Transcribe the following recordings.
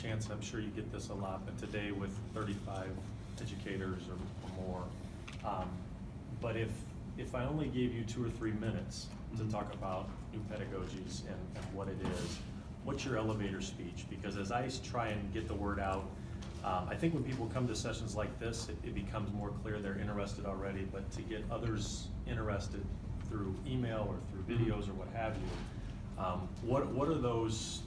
chance, I'm sure you get this a lot, but today with 35 educators or more, but if I only gave you 2 or 3 minutes to talk about new pedagogies and what it is, what's your elevator speech? Because as I try and get the word out, I think when people come to sessions like this, it becomes more clear they're interested already, but to get others interested through email or through videos or what have you, what are those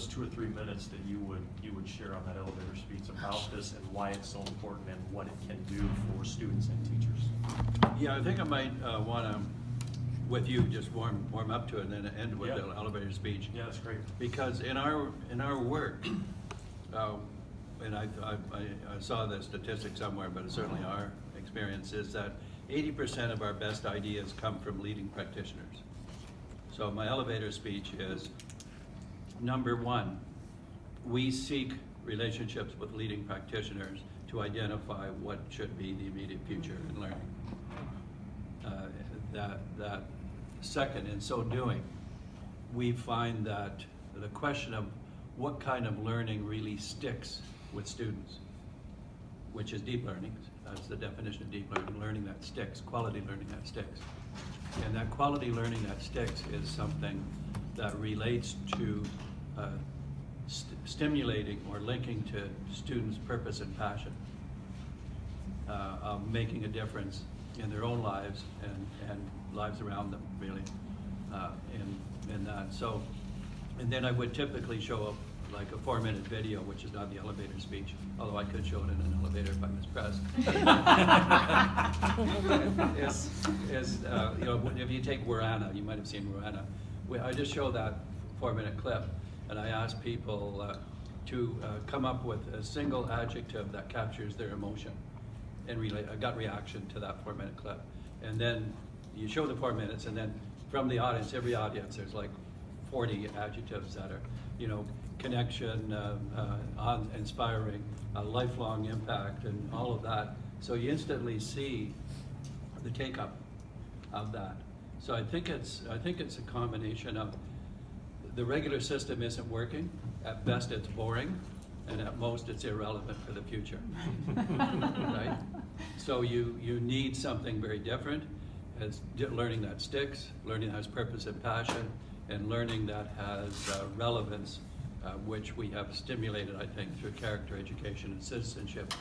2 or 3 minutes that you would share on that elevator speech about this and why it's so important and what it can do for students and teachers? Yeah, I think I might want to, with you, just warm up to it and then end with the elevator speech. Yeah, that's great. Because in our work, and I saw the statistic somewhere, but certainly our experience is that 80% of our best ideas come from leading practitioners. So my elevator speech is, number one, we seek relationships with leading practitioners to identify what should be the immediate future in learning. That second, in so doing, we find that the question of what kind of learning really sticks with students, which is deep learning. That's the definition of deep learning, learning that sticks, quality learning that sticks. And that quality learning that sticks is something that relates to stimulating or linking to students' purpose and passion, of making a difference in their own lives and lives around them, really, in that. So, and then I would typically show up like a 4-minute video, which is not the elevator speech, although I could show it in an elevator if I was pressed. You know, if you take Warana, you might have seen Warana. I just show that 4-minute clip, and I ask people to come up with a single adjective that captures their emotion and a gut reaction to that 4-minute clip. And then you show the 4 minutes, and then from the audience, every audience, there's like 40 adjectives that are, you know, connection, inspiring, lifelong impact, and all of that. So you instantly see the take-up of that. So I think it's a combination of the regular system isn't working. At best, it's boring, and at most, it's irrelevant for the future. Right? So you need something very different. It's learning that sticks, learning that has purpose and passion, and learning that has relevance, which we have stimulated, I think, through character education and citizenship,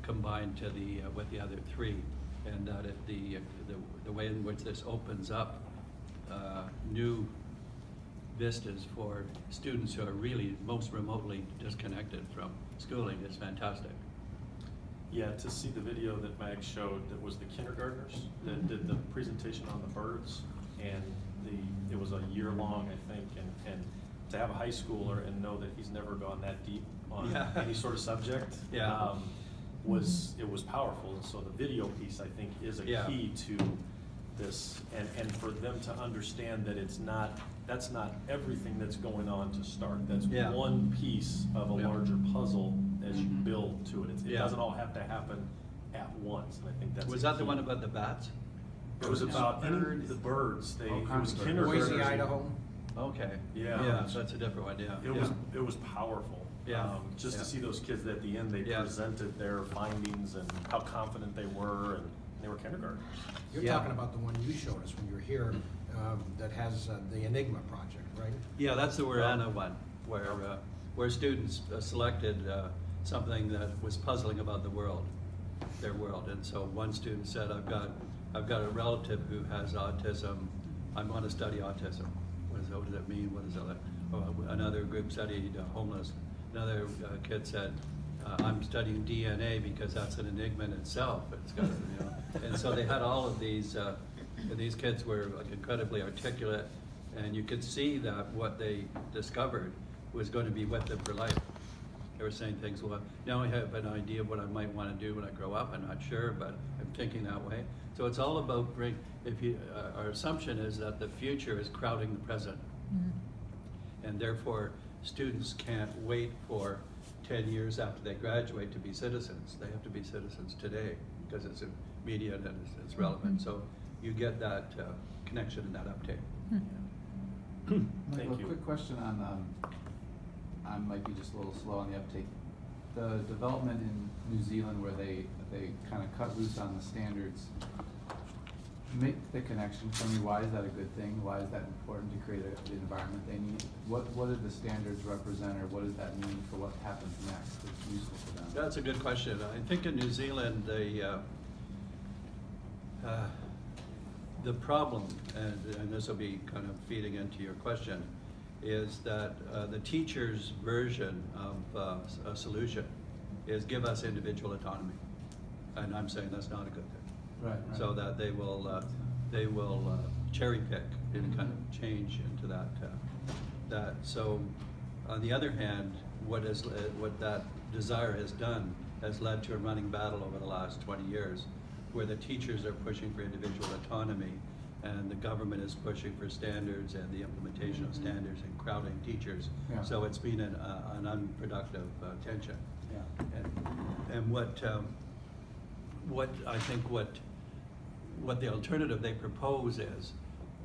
combined to with the other three, and that the way in which this opens up new vistas for students who are really most remotely disconnected from schooling is fantastic. Yeah, to see the video that Mag showed, that was the kindergartners that did the presentation on the birds, and it was a year long, I think, and to have a high schooler and know that he's never gone that deep on any sort of subject, it was powerful. And so the video piece, I think, is a key to this, and for them to understand that that's not everything that's going on to start. That's one piece of a larger puzzle as you build to it. It doesn't all have to happen at once, and I think that's Was that the one about the bats? It was about the birds. It was kindergartners. Boise, Idaho. Okay. Yeah, so that's a different one. It was powerful. Just to see those kids at the end, they presented their findings and how confident they were, and they were kindergartners. You're talking about the one you showed us when you were here, that has the Enigma project, right? Yeah, that's the Warana one, where students selected something that was puzzling about their world, and so one student said, "I've got a relative who has autism. I want to study autism. What does it mean? What is it like?" Another group studied homeless. Another kid said, "I'm studying DNA because that's an enigma in itself." It's got, you know. And so they had all of these. These kids were like incredibly articulate, and you could see that what they discovered was going to be with them for life. They were saying things, well, now I have an idea of what I might want to do when I grow up. I'm not sure, but I'm thinking that way. So it's all about our assumption is that the future is crowding the present. Mm-hmm. And therefore, students can't wait for 10 years after they graduate to be citizens. They have to be citizens today because it's immediate and it's relevant. Mm-hmm. So you get that connection and that uptake. Mm-hmm. Thank you. A quick question on I might be just a little slow on the uptake. The development in New Zealand where they kind of cut loose on the standards, make the connection for me. Why is that a good thing? Why is that important to create the environment they need? What do the standards represent, or what does that mean for what happens next that's useful for them? That's a good question. I think in New Zealand, the problem, and this will be kind of feeding into your question, is that the teacher's version of a solution is give us individual autonomy. And I'm saying that's not a good thing. Right. So that they will cherry pick and kind of change into that. So on the other hand, what that desire has done has led to a running battle over the last 20 years, where the teachers are pushing for individual autonomy, and the government is pushing for standards and the implementation of standards and crowding teachers. Yeah. So it's been an unproductive tension. Yeah. And what I think what the alternative they propose is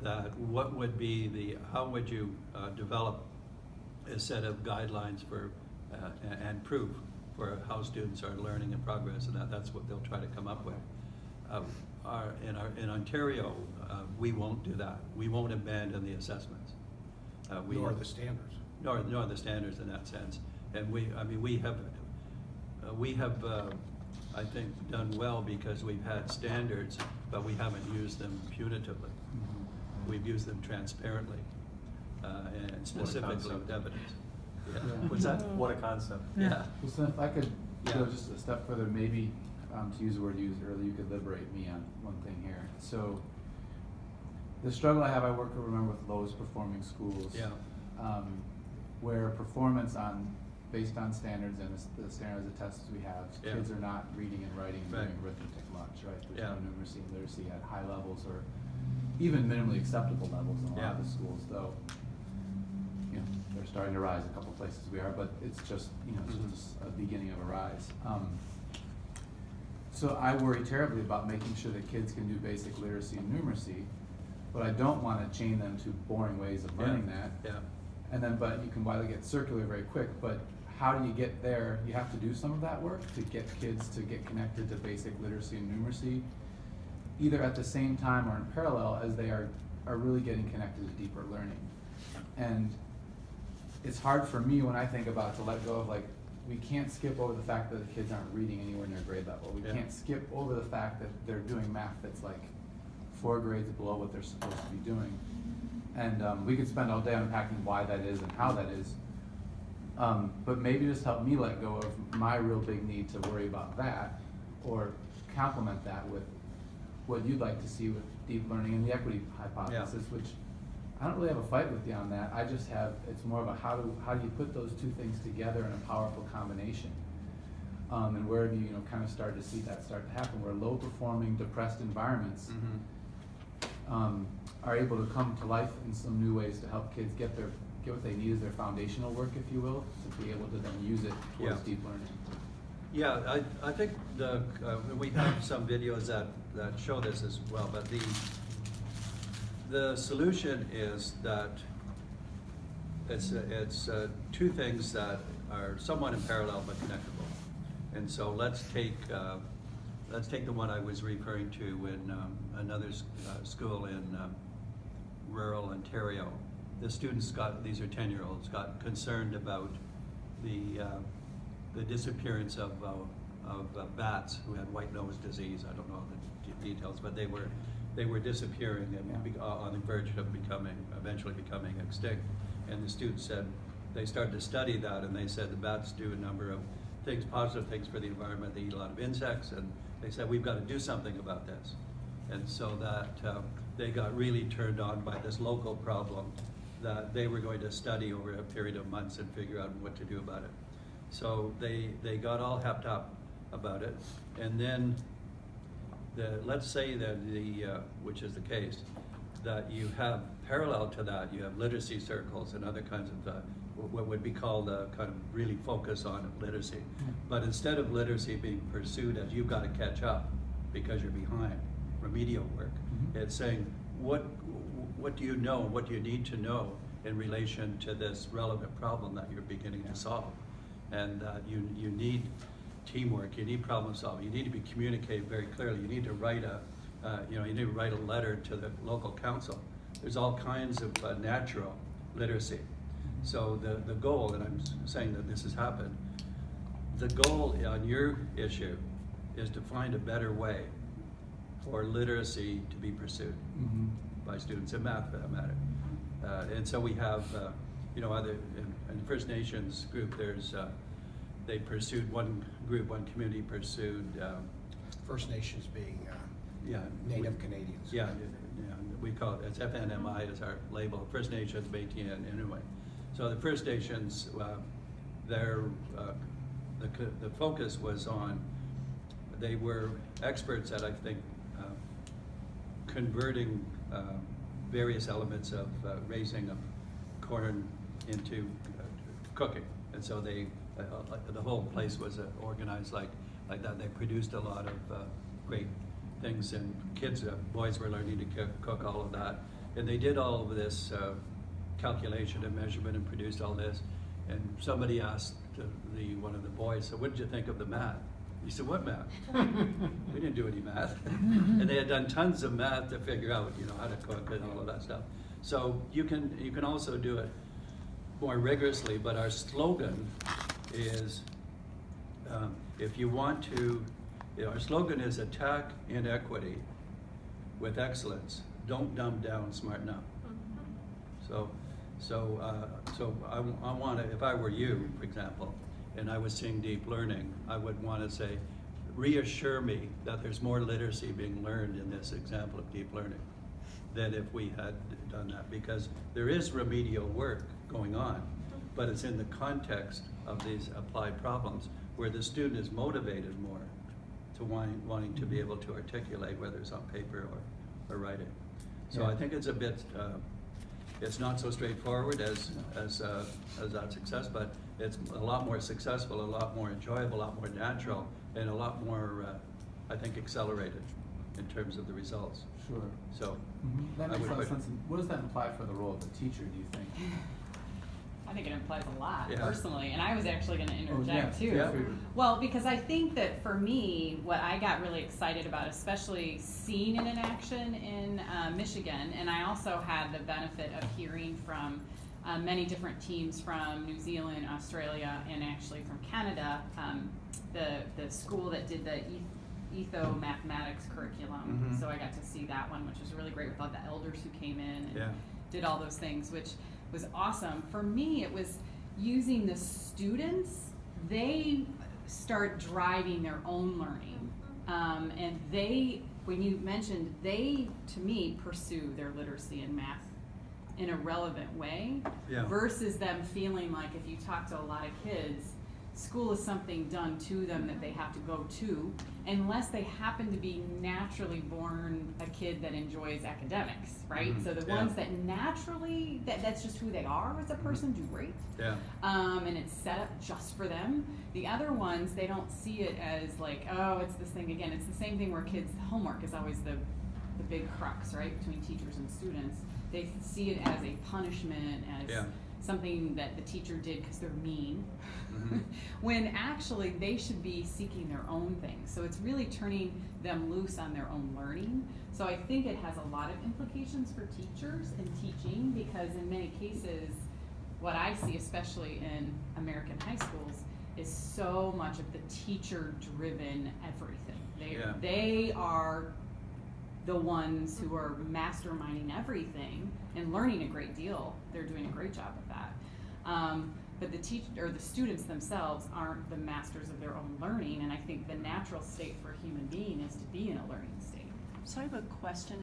that how would you develop a set of guidelines for and proof for how students are learning and progress, and that's what they'll try to come up with. In Ontario, we won't do that. We won't abandon the assessments. Nor the standards. Nor the standards in that sense. And we have I think done well because we've had standards, but we haven't used them punitively. Mm-hmm. We've used them transparently and specifically with concept. evidence. Yeah. Yeah. What's that? What a concept. Yeah. Well, so if I could go Yeah. just a step further, maybe to use the word used earlier, you could liberate me on one thing here. So the struggle I remember with lowest performing schools, Yeah. where performance based on standards and the standards of tests we have, Yeah. kids are not reading and writing and Right. doing arithmetic much, right? There's Yeah. no numeracy and literacy at high levels or even minimally acceptable levels in a lot Yeah. of the schools, though. You know, they're starting to rise a couple places we are, but it's just, it's Mhm. just a beginning of a rise. So I worry terribly about making sure that kids can do basic literacy and numeracy, but I don't want to chain them to boring ways of learning that. Yeah. And then, but you can widely get circular very quick, but how do you get there? You have to do some of that work to get kids to get connected to basic literacy and numeracy, either at the same time or in parallel as they are really getting connected to deeper learning. And it's hard for me when I think about it to let go of, like, we can't skip over the fact that the kids aren't reading anywhere near grade level. We Yeah. can't skip over the fact that they're doing math that's like 4 grades below what they're supposed to be doing. And we could spend all day unpacking why that is and how that is. But maybe just help me let go of my real big need to worry about that, or complement that with what you'd like to see with deep learning and the equity hypothesis, which I don't really have a fight with you on that. I just have, it's more of a how do you put those two things together in a powerful combination? And where have you, kind of started to see that start to happen, where low performing, depressed environments are able to come to life in some new ways to help kids get what they need as their foundational work, if you will, to be able to then use it towards Yeah. deep learning. Yeah, I think we have some videos that show this as well, but the solution is that it's two things that are somewhat in parallel but connectable. And so let's take the one I was referring to in another school in rural Ontario. The students these are 10-year-olds, got concerned about the disappearance of bats who had white nose disease. I don't know the details, but they were disappearing and on the verge of eventually becoming extinct. And the students said, they started to study that, and they said the bats do a number of things, positive things for the environment. They eat a lot of insects, and they said, we've got to do something about this. And so that they got really turned on by this local problem that they were going to study over a period of months and figure out what to do about it. So they got all hepped up about it, and then let's say that which is the case, that you have parallel to that, you have literacy circles and other kinds of what would be called kind of really focus on literacy. But instead of literacy being pursued as you've got to catch up because you're behind remedial work, it's saying what do you know, what do you need to know in relation to this relevant problem that you're beginning to solve. And you need teamwork, you need problem solving, you need to be communicating very clearly, you need to write you need to write a letter to the local council. There's all kinds of natural literacy. So the goal, and I'm saying that this has happened, the goal on your issue is to find a better way for literacy to be pursued by students in math, for that matter. And so we have, other in the First Nations group, there's they pursued one community pursued. First Nations being Native Canadians. Yeah, we call it, it's FNMI is our label, First Nations, Métis, and Inuit. So the First Nations, the focus was on, they were experts at, I think, converting various elements of raising of corn into cooking. And so they, the whole place was organized like that. They produced a lot of great things, and kids, boys were learning to cook all of that. And they did all of this calculation and measurement and produced all this. And somebody asked one of the boys, so what did you think of the math? He said, what math? We didn't do any math. And they had done tons of math to figure out, how to cook and all of that stuff. So you can also do it more rigorously, but our slogan is, if you want to, our slogan is attack inequity with excellence. Don't dumb down, smarten up. So I want to, if I were you, for example, and I was seeing deep learning, I would want to say, reassure me that there's more literacy being learned in this example of deep learning than if we had done that, because there is remedial work going on, but it's in the context of these applied problems where the student is motivated more to wanting to be able to articulate, whether it's on paper or writing. So Yeah. I think it's a bit, it's not so straightforward as that success, but it's a lot more successful, a lot more enjoyable, a lot more natural, and a lot more, I think, accelerated in terms of the results. Sure. So That I makes would a lot of put- sense. What does that imply for the role of the teacher, do you think? I think it implies a lot, Yeah. personally, and I was actually gonna interject too. Yeah. Well, because I think that for me, what I got really excited about, especially seeing it in action in Michigan, and I also had the benefit of hearing from many different teams from New Zealand, Australia, and actually from Canada, the school that did the Etho mathematics curriculum. Mhm. So I got to see that one, which was really great with all the elders who came in and Yeah. did all those things, which was awesome. For me, it was using the students. They start driving their own learning. And they, when you mentioned, they, to me, pursue their literacy in math in a relevant way, Yeah. versus them feeling like, if you talk to a lot of kids, school is something done to them that they have to go to, unless they happen to be naturally born a kid that enjoys academics, right? Mhm. So the Yeah. ones that naturally, that's just who they are as a person, do great. Yeah. And it's set up just for them. The other ones, they don't see it as like, oh, it's this thing again. It's the same thing where kids' homework is always the big crux, right, between teachers and students. They see it as a punishment, as Yeah. something that the teacher did because they're mean, Mhm. when actually they should be seeking their own things. So it's really turning them loose on their own learning. So I think it has a lot of implications for teachers and teaching, because in many cases, what I see, especially in American high schools, is so much of the teacher-driven everything. They are the ones who are masterminding everything and learning a great deal. They're doing a great job of that. But the students themselves aren't the masters of their own learning, and I think the natural state for a human being is to be in a learning state. So I have a question.